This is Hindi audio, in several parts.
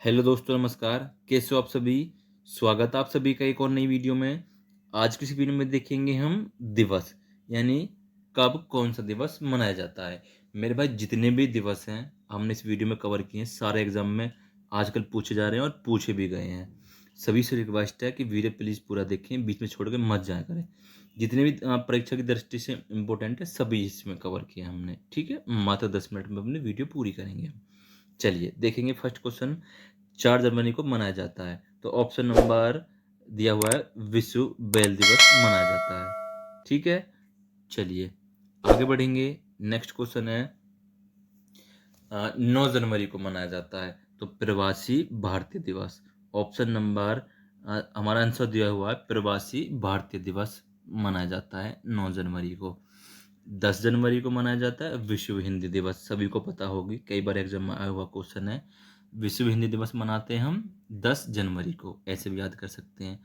हेलो दोस्तों, नमस्कार। कैसे हो आप सभी? स्वागत है आप सभी का एक और नई वीडियो में। आज की इस वीडियो में देखेंगे हम दिवस, यानी कब कौन सा दिवस मनाया जाता है। मेरे भाई जितने भी दिवस हैं हमने इस वीडियो में कवर किए हैं। सारे एग्जाम में आजकल पूछे जा रहे हैं और पूछे भी गए हैं। सभी से रिक्वेस्ट है कि वीडियो प्लीज़ पूरा देखें, बीच में छोड़ के मत जाया करें। जितने भी परीक्षा की दृष्टि से इम्पोर्टेंट है सभी इसमें कवर किए हमने। ठीक है, मात्र 10 मिनट में अपनी वीडियो पूरी करेंगे हम। चलिए देखेंगे फर्स्ट क्वेश्चन। 4 जनवरी को मनाया जाता है, तो ऑप्शन नंबर दिया हुआ है विश्व बैल दिवस मनाया जाता है। ठीक है, चलिए आगे बढ़ेंगे। नेक्स्ट क्वेश्चन है 9 जनवरी को मनाया जाता है, तो प्रवासी भारतीय दिवस। ऑप्शन नंबर हमारा आंसर दिया हुआ है प्रवासी भारतीय दिवस मनाया जाता है 9 जनवरी को। 10 जनवरी को मनाया जाता है विश्व हिंदी दिवस। सभी को पता होगी, कई बार एग्जाम में आया हुआ क्वेश्चन है। विश्व हिंदी दिवस मनाते हैं हम 10 जनवरी को, ऐसे भी याद कर सकते हैं।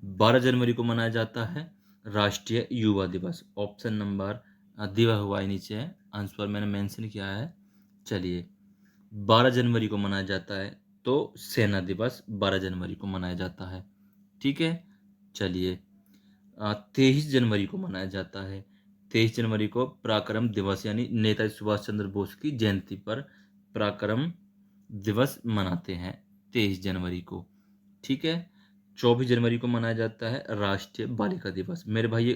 12 जनवरी को मनाया जाता है राष्ट्रीय युवा दिवस। ऑप्शन नंबर दिया हुआ है नीचे है, आंसर मैंने मेंशन किया है। चलिए 12 जनवरी को मनाया जाता है तो सेना दिवस 12 जनवरी को मनाया जाता है। ठीक है, चलिए 23 जनवरी को मनाया जाता है। 23 जनवरी को पराक्रम दिवस, यानी नेताजी सुभाष चंद्र बोस की जयंती पर पराक्रम दिवस मनाते हैं 23 जनवरी को। ठीक है, 24 जनवरी को मनाया जाता है राष्ट्रीय बालिका दिवस। मेरे भाई ये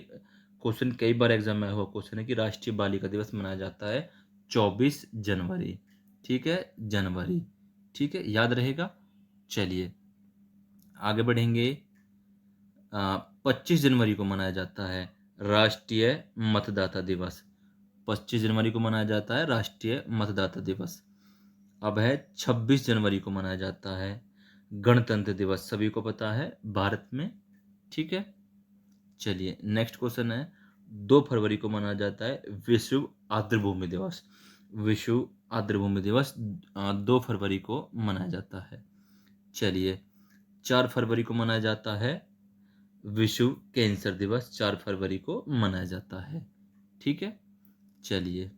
क्वेश्चन कई बार एग्जाम में हुआ क्वेश्चन है कि राष्ट्रीय बालिका दिवस मनाया जाता है 24 जनवरी। ठीक है, जनवरी। ठीक है, याद रहेगा। चलिए आगे बढ़ेंगे। 25 जनवरी को मनाया जाता है राष्ट्रीय मतदाता दिवस। 25 जनवरी को मनाया जाता है राष्ट्रीय मतदाता दिवस। अब है 26 जनवरी को मनाया जाता है गणतंत्र दिवस। सभी को पता है भारत में। ठीक है, चलिए नेक्स्ट क्वेश्चन है 2 फरवरी को मनाया जाता है विश्व आर्द्रभूमि दिवस। विश्व आर्द्रभूमि दिवस 2 फरवरी को मनाया जाता है। चलिए 4 फरवरी को मनाया जाता है विश्व कैंसर दिवस। 4 फरवरी को मनाया जाता है। ठीक है, चलिए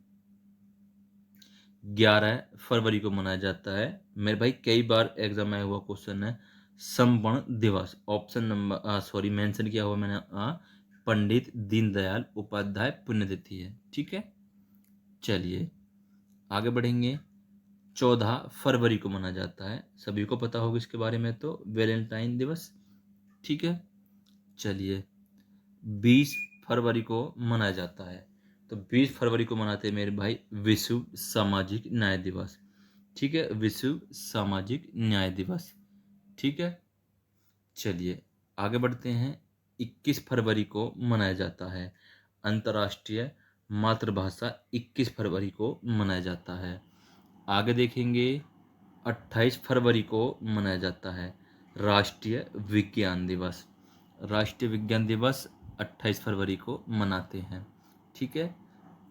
11 फरवरी को मनाया जाता है, मेरे भाई कई बार एग्जाम में आया हुआ क्वेश्चन है, समपर्ण दिवस। ऑप्शन नंबर सॉरी मेंशन किया हुआ मैंने पंडित दीनदयाल उपाध्याय पुण्यतिथि है। ठीक है, चलिए आगे बढ़ेंगे। 14 फरवरी को मनाया जाता है, सभी को पता होगा इसके बारे में, तो वैलेंटाइन दिवस। ठीक है, चलिए 20 फरवरी को मनाया जाता है, तो 20 फरवरी को मनाते हैं मेरे भाई विश्व सामाजिक न्याय दिवस। ठीक है, विश्व सामाजिक न्याय दिवस। ठीक है, चलिए आगे बढ़ते हैं। 21 फरवरी को मनाया जाता है अंतर्राष्ट्रीय मातृभाषा। 21 फरवरी को मनाया जाता है। आगे देखेंगे 28 फरवरी को मनाया जाता है राष्ट्रीय विज्ञान दिवस। राष्ट्रीय विज्ञान दिवस 28 फरवरी को मनाते हैं। ठीक है,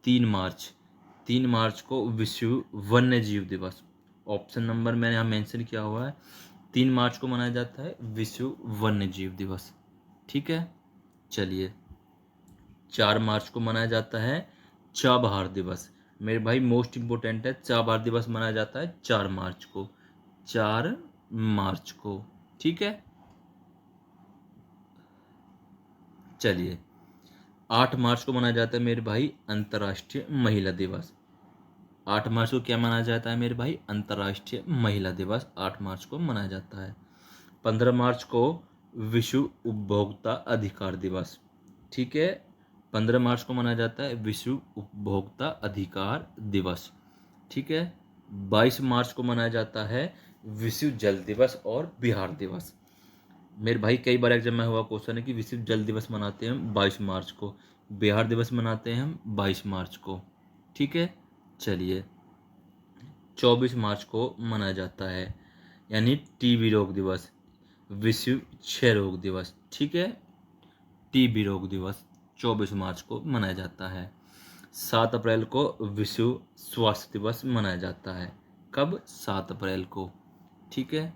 3 मार्च, 3 मार्च को विश्व वन्य जीव दिवस। ऑप्शन नंबर मैंने यहाँ मेंशन किया हुआ है, 3 मार्च को मनाया जाता है विश्व वन्य जीव दिवस। ठीक है, चलिए 4 मार्च को मनाया जाता है चाबहार दिवस। मेरे भाई मोस्ट इंपोर्टेंट है, चाबहार दिवस मनाया जाता है 4 मार्च को। 4 मार्च को। ठीक है, चलिए 8 मार्च को मनाया जाता है मेरे भाई अंतर्राष्ट्रीय महिला दिवस। 8 मार्च को क्या मनाया जाता है मेरे भाई? अंतर्राष्ट्रीय महिला दिवस 8 मार्च को मनाया जाता है। 15 मार्च को विश्व उपभोक्ता अधिकार दिवस। ठीक है, 15 मार्च को मनाया जाता है विश्व उपभोक्ता अधिकार दिवस। ठीक है, 22 मार्च को मनाया जाता है विश्व जल दिवस और बिहार दिवस। मेरे भाई कई बार एग्जाम में हुआ क्वेश्चन है कि विश्व जल दिवस मनाते हैं हम 22 मार्च को, बिहार दिवस मनाते हैं हम 22 मार्च को। ठीक है, चलिए 24 मार्च को मनाया जाता है यानी टीबी रोग दिवस, विश्व क्षय रोग दिवस। ठीक है, टीबी रोग दिवस 24 मार्च को मनाया जाता है। 7 अप्रैल को विश्व स्वास्थ्य दिवस मनाया जाता है। कब? 7 अप्रैल को। ठीक है,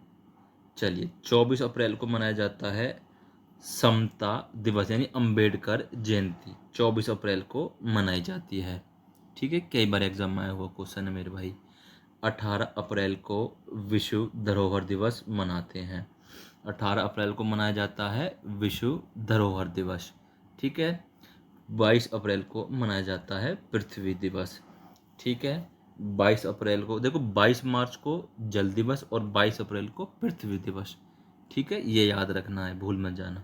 चलिए 24 अप्रैल को मनाया जाता है समता दिवस यानी अंबेडकर जयंती। 24 अप्रैल को मनाई जाती है। ठीक है, कई बार एग्जाम में आया हुआ क्वेश्चन है मेरे भाई। 18 अप्रैल को विश्व धरोहर दिवस मनाते हैं। 18 अप्रैल को मनाया जाता है विश्व धरोहर दिवस। ठीक है। 22 अप्रैल को मनाया जाता है पृथ्वी दिवस। ठीक है। 22 अप्रैल को देखो, 22 मार्च को जल दिवस और 22 अप्रैल को पृथ्वी दिवस। ठीक है, ये याद रखना है, भूल मत जाना।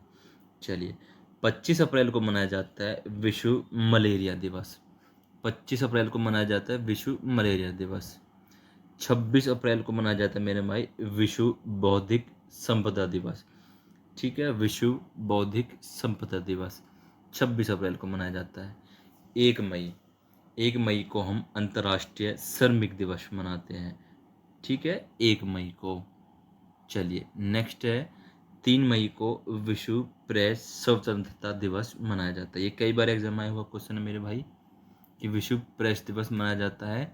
चलिए, 25 अप्रैल को मनाया जाता है विश्व मलेरिया दिवस। 25 अप्रैल को मनाया जाता है विश्व मलेरिया दिवस। 26 अप्रैल को मनाया जाता है मेरे भाई विश्व बौद्धिक संपदा दिवस। ठीक है, विश्व बौद्धिक संपदा दिवस 26 अप्रैल को मनाया जाता है। 1 मई, 1 मई को हम अंतर्राष्ट्रीय श्रमिक दिवस मनाते हैं। ठीक है, 1 मई को। चलिए, नेक्स्ट है 3 मई को विश्व प्रेस स्वतंत्रता दिवस मनाया जाता है। ये कई बार एग्जाम आया हुआ क्वेश्चन है मेरे भाई कि विश्व प्रेस दिवस मनाया जाता है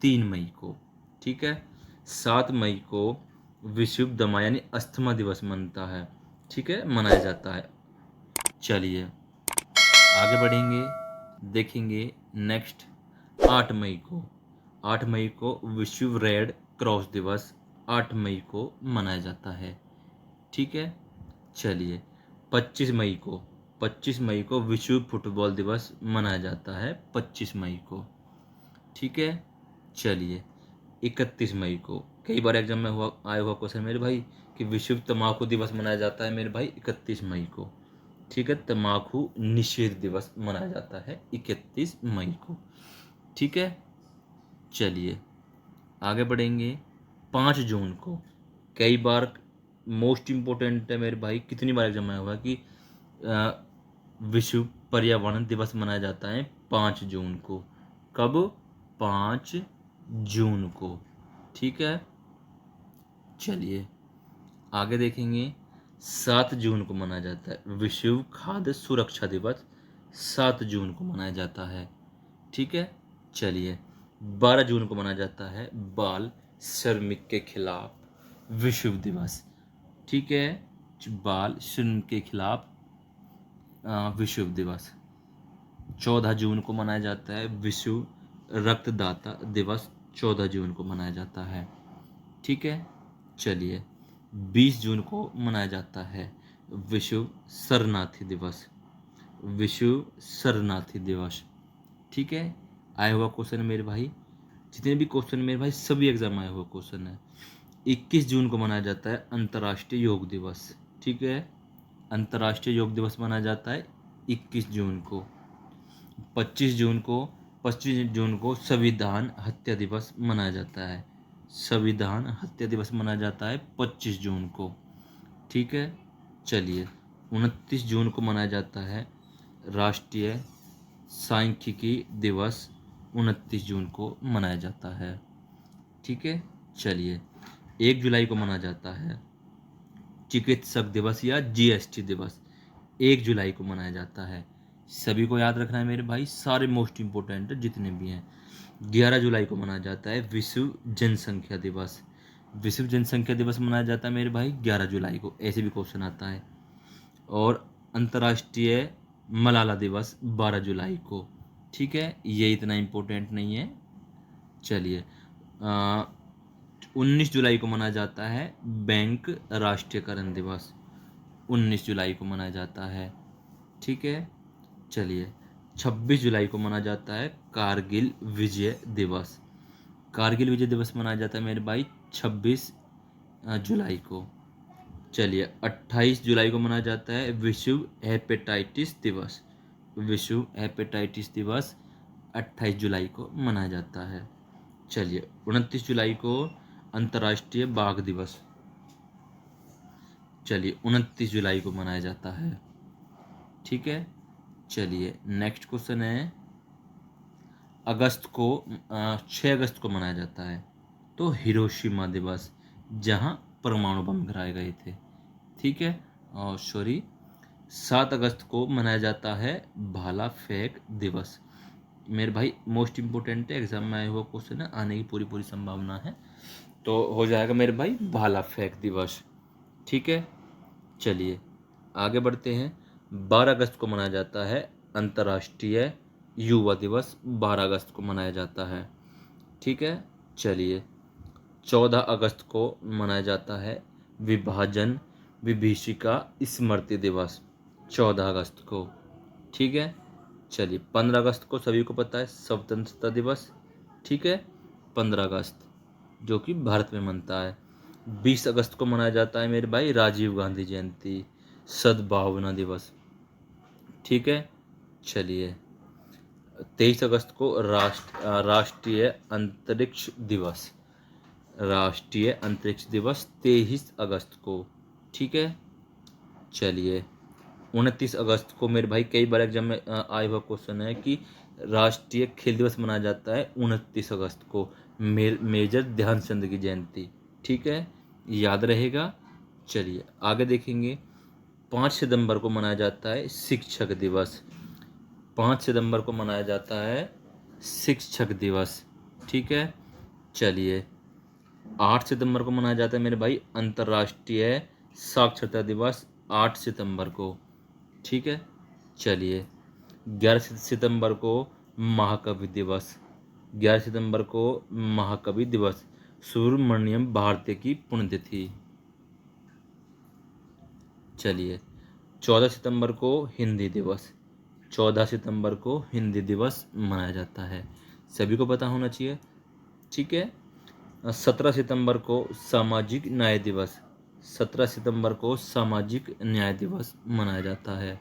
3 मई को। ठीक है। 7 मई को विश्व दमा यानी अस्थमा दिवस मनता है। ठीक है, मनाया जाता है। चलिए, आगे बढ़ेंगे, देखेंगे नेक्स्ट 8 मई को। 8 मई को विश्व रेड क्रॉस दिवस 8 मई को मनाया जाता है। ठीक है। चलिए, 25 मई को, 25 मई को विश्व फुटबॉल दिवस मनाया जाता है 25 मई को। ठीक है। चलिए, 31 मई को, कई बार एग्जाम में आया हुआ क्वेश्चन मेरे भाई कि विश्व तम्बाकू दिवस मनाया जाता है मेरे भाई 31 मई को। ठीक है, तम्बाकू निषेध दिवस मनाया जाता है 31 मई को। ठीक है। चलिए, आगे बढ़ेंगे। 5 जून को, कई बार मोस्ट इम्पोर्टेंट है मेरे भाई, कितनी बार एग्जाम आया हुआ कि विश्व पर्यावरण दिवस मनाया जाता है 5 जून को। कब? 5 जून को। ठीक है। चलिए, आगे देखेंगे। 7 जून को मनाया जाता है विश्व खाद्य सुरक्षा दिवस। 7 जून को मनाया जाता है। ठीक है। चलिए, 12 जून को मनाया जाता है बाल श्रमिक के खिलाफ विश्व दिवस। ठीक है, बाल श्रम के खिलाफ विश्व दिवस। 14 जून को मनाया जाता है विश्व रक्तदाता दिवस। 14 जून को मनाया जाता है। ठीक है। चलिए, 20 जून को मनाया जाता है विश्व शरणार्थी दिवस। विश्व शरणार्थी दिवस। ठीक है, आया हुआ क्वेश्चन है मेरे भाई, जितने भी क्वेश्चन मेरे भाई सभी एग्जाम आया हुआ क्वेश्चन है। 21 जून को मनाया जाता है अंतर्राष्ट्रीय योग दिवस। ठीक है, अंतर्राष्ट्रीय योग दिवस मनाया जाता है 21 जून को। 25 जून को, 25 जून को संविधान हत्या दिवस मनाया जाता है। संविधान हत्या दिवस मनाया जाता है 25 जून को। ठीक है। चलिए, 29 जून को मनाया जाता है राष्ट्रीय सांख्यिकी दिवस। 29 जून को मनाया जाता है। ठीक है। चलिए, 1 जुलाई को मनाया जाता है चिकित्सक दिवस या जीएसटी दिवस। 1 जुलाई को मनाया जाता है। सभी को याद रखना है मेरे भाई, सारे मोस्ट इम्पोर्टेंट जितने भी हैं। 11 जुलाई को मनाया जाता है विश्व जनसंख्या दिवस। विश्व जनसंख्या दिवस मनाया जाता है मेरे भाई 11 जुलाई को, ऐसे भी क्वेश्चन आता है। और अंतर्राष्ट्रीय मलाला दिवस 12 जुलाई को। ठीक है, ये इतना इम्पोर्टेंट नहीं है। चलिए, 19 जुलाई को मनाया जाता है बैंक राष्ट्रीयकरण दिवस। 19 जुलाई को मनाया जाता है। ठीक है। चलिए, 26 जुलाई को मनाया जाता है कारगिल विजय दिवस। कारगिल विजय दिवस मनाया जाता है मेरे भाई 26 जुलाई को। चलिए, 28 जुलाई को मनाया जाता है विश्व हेपेटाइटिस दिवस। विश्व हेपेटाइटिस दिवस 28 जुलाई को मनाया जाता है। चलिए, 29 जुलाई को अंतर्राष्ट्रीय बाघ दिवस। चलिए, 29 जुलाई को मनाया जाता है। ठीक है। चलिए, नेक्स्ट क्वेश्चन है, 6 अगस्त को मनाया जाता है तो हिरोशिमा दिवस, जहां परमाणु बम गिराए गए थे। ठीक है। और 7 अगस्त को मनाया जाता है भाला फेंक दिवस। मेरे भाई मोस्ट इम्पोर्टेंट है, एग्जाम में आया हुआ क्वेश्चन है, आने की पूरी पूरी संभावना है, तो हो जाएगा मेरे भाई भाला फेंक दिवस। ठीक है। चलिए, आगे बढ़ते हैं। 12 अगस्त को मनाया जाता है अंतर्राष्ट्रीय युवा दिवस। 12 अगस्त को मनाया जाता है। ठीक है। चलिए, 14 अगस्त को मनाया जाता है विभाजन विभीषिका स्मृति दिवस, 14 अगस्त को। ठीक है, चलिए 15 अगस्त को सभी को पता है स्वतंत्रता दिवस। ठीक है, 15 अगस्त जो कि भारत में मनता है। 20 अगस्त को मनाया जाता है मेरे भाई राजीव गांधी जयंती, सद्भावना दिवस। ठीक है, चलिए 23 अगस्त को राष्ट्रीय अंतरिक्ष दिवस, राष्ट्रीय अंतरिक्ष दिवस 23 अगस्त को। ठीक है, चलिए 29 अगस्त को मेरे भाई कई बार एग्जाम में आया हुआ क्वेश्चन है कि राष्ट्रीय खेल दिवस मनाया जाता है 29 अगस्त को, मेजर ध्यानचंद की जयंती। ठीक है, याद रहेगा। चलिए आगे देखेंगे। 5 सितंबर को मनाया जाता है शिक्षक दिवस, 5 सितंबर को मनाया जाता है शिक्षक दिवस। ठीक है, चलिए 8 सितंबर को मनाया जाता है मेरे भाई अंतर्राष्ट्रीय साक्षरता दिवस, 8 सितंबर को। ठीक है, चलिए 11 सितंबर को महाकवि दिवस, 11 सितंबर को महाकवि दिवस, सुब्रमण्यम भारती की पुण्यतिथि। चलिए 14 सितंबर को हिंदी दिवस, 14 सितंबर को हिंदी दिवस मनाया जाता है, सभी को पता होना चाहिए। ठीक है, 17 सितंबर को सामाजिक न्याय दिवस, 17 सितंबर को सामाजिक न्याय दिवस मनाया जाता है।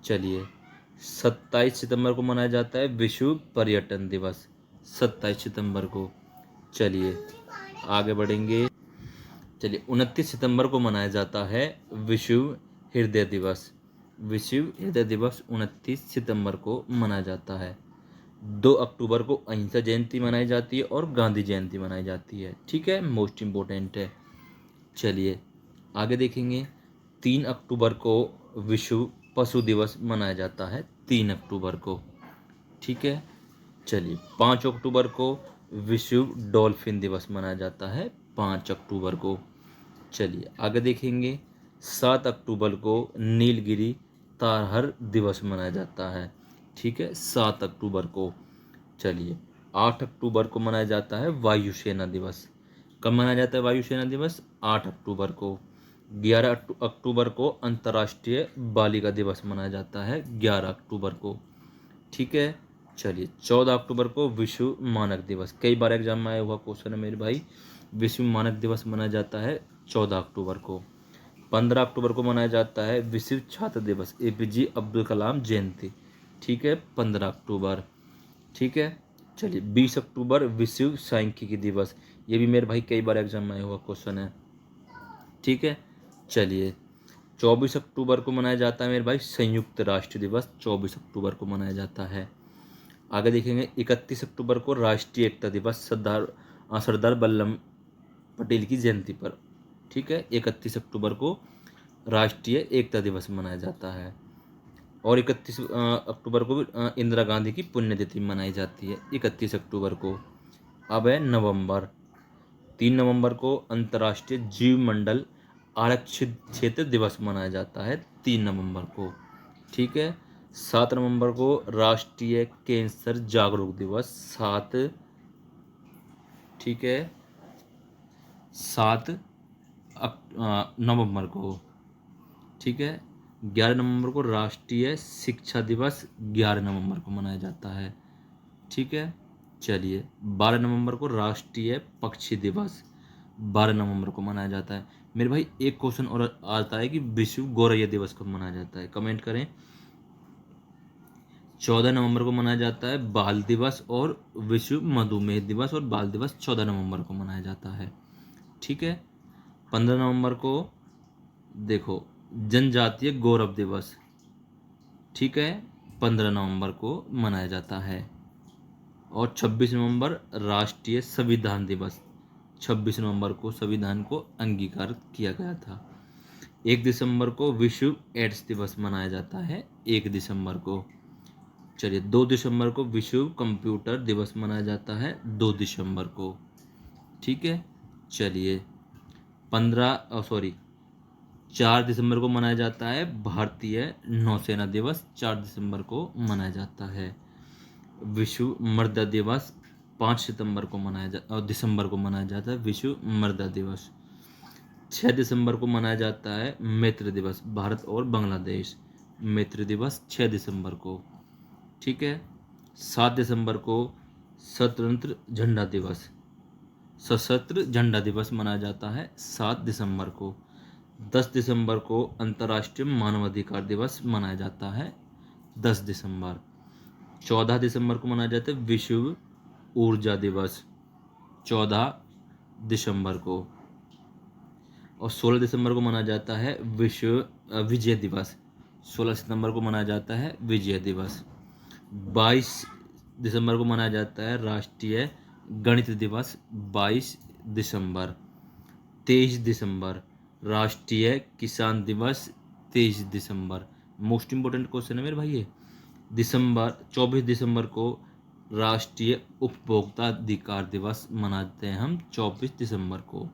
चलिए 27 सितंबर को मनाया जाता है विश्व पर्यटन दिवस, 27 सितंबर को। चलिए आगे बढ़ेंगे। चलिए 29 सितंबर को मनाया जाता है विश्व हृदय दिवस, विश्व हृदय दिवस 29 सितंबर को मनाया जाता है। 2 अक्टूबर को अहिंसा जयंती मनाई जाती है और गांधी जयंती मनाई जाती है। ठीक है, मोस्ट इम्पोर्टेंट है। चलिए आगे देखेंगे। 3 अक्टूबर को विश्व पशु दिवस मनाया जाता है, 3 अक्टूबर को। ठीक है, चलिए 5 अक्टूबर को विश्व डॉल्फिन दिवस मनाया जाता है, 5 अक्टूबर को। चलिए आगे देखेंगे। 7 अक्टूबर को नीलगिरी तारहर दिवस मनाया जाता है। ठीक है, 7 अक्टूबर को। चलिए 8 अक्टूबर को मनाया जाता है वायुसेना दिवस। कब मनाया जाता है वायुसेना दिवस? 8 अक्टूबर को। 11 अक्टूबर को अंतर्राष्ट्रीय बालिका दिवस मनाया जाता है, 11 अक्टूबर को। ठीक है, चलिए 14 अक्टूबर को विश्व मानक दिवस, कई बार एग्जाम में आया हुआ क्वेश्चन है मेरे भाई। विश्व मानक दिवस मनाया जाता है 14 अक्टूबर को। 15 अक्टूबर को मनाया जाता है विश्व छात्र दिवस, APJ अब्दुल कलाम जयंती। ठीक है, 15 अक्टूबर। ठीक है, चलिए 20 अक्टूबर विश्व सांख्यिकी दिवस, ये भी मेरे भाई कई बार एग्जाम में आया हुआ क्वेश्चन है। ठीक है, चलिए 24 अक्टूबर को मनाया जाता है मेरे भाई संयुक्त राष्ट्र दिवस, 24 अक्टूबर को मनाया जाता है। आगे देखेंगे 31 अक्टूबर को राष्ट्रीय एकता दिवस, सरदार वल्लभ पटेल की जयंती पर। ठीक है, 31 अक्टूबर को राष्ट्रीय एकता दिवस मनाया जाता है। और 31 अक्टूबर को इंदिरा गांधी की पुण्यतिथि मनाई जाती है, 31 अक्टूबर को। अब है नवंबर। 3 नवंबर को अंतर्राष्ट्रीय जीव मंडल आरक्षित क्षेत्र दिवस मनाया जाता है, 3 नवंबर को। ठीक है, 7 नवंबर को राष्ट्रीय कैंसर जागरूक दिवस, 7। ठीक है, 7 नवंबर को। ठीक है, 11 नवंबर को राष्ट्रीय शिक्षा दिवस, 11 नवंबर को मनाया जाता है। ठीक है, चलिए 12 नवंबर को राष्ट्रीय पक्षी दिवस, 12 नवंबर को मनाया जाता है। मेरे भाई एक क्वेश्चन और आता है कि विश्व गौरैया दिवस कब मनाया जाता है, कमेंट करें। 14 नवंबर को मनाया जाता है बाल दिवस, और विश्व मधुमेह दिवस और बाल दिवस 14 नवंबर को मनाया जाता है। ठीक है, 15 नवंबर को देखो जनजातीय गौरव दिवस। ठीक है, 15 नवंबर को मनाया जाता है। और 26 नवंबर राष्ट्रीय संविधान दिवस, 26 नवंबर को संविधान को अंगीकार किया गया था। 1 दिसंबर को विश्व एड्स दिवस मनाया जाता है, 1 दिसंबर को। चलिए 2 दिसंबर को विश्व कंप्यूटर दिवस मनाया जाता है, 2 दिसंबर को। ठीक है, चलिए 4 दिसंबर को मनाया जाता है भारतीय नौसेना दिवस, 4 दिसंबर को मनाया जाता है। विश्व मृदा दिवस दिसंबर को मनाया जाता है विश्व मृदा दिवस। 6 दिसंबर को मनाया जाता है मैत्री दिवस, भारत और बांग्लादेश, मैत्री दिवस 6 दिसंबर को। ठीक है। 7 दिसंबर को स्वतंत्र झंडा दिवस, सशस्त्र झंडा दिवस मनाया जाता है 7 दिसंबर को। 10 दिसंबर को अंतर्राष्ट्रीय मानवाधिकार दिवस मनाया जाता है 10 दिसंबर। 14 दिसंबर को मनाया जाता है विश्व ऊर्जा दिवस, 14 दिसंबर को। और 16 दिसंबर को मनाया जाता है विश्व विजय दिवस, 16 सितंबर को मनाया जाता है विजय दिवस। 22 दिसंबर को मनाया जाता है राष्ट्रीय गणित दिवस, 22 दिसंबर। 23 दिसंबर राष्ट्रीय किसान दिवस, 23 दिसंबर। मोस्ट इम्पोर्टेंट क्वेश्चन है मेरे भाई ये। 24 दिसंबर को राष्ट्रीय उपभोक्ता अधिकार दिवस मनाते हैं हम 24 दिसंबर को।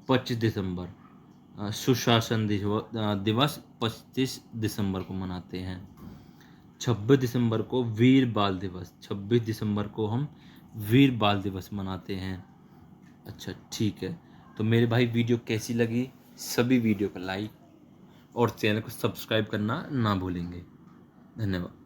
25 दिसंबर सुशासन दिवस 25 दिसंबर को मनाते हैं। 26 दिसंबर को वीर बाल दिवस, 26 दिसंबर को हम वीर बाल दिवस मनाते हैं। अच्छा ठीक है। तो मेरे भाई वीडियो कैसी लगी, सभी वीडियो को लाइक और चैनल को सब्सक्राइब करना ना भूलेंगे। धन्यवाद।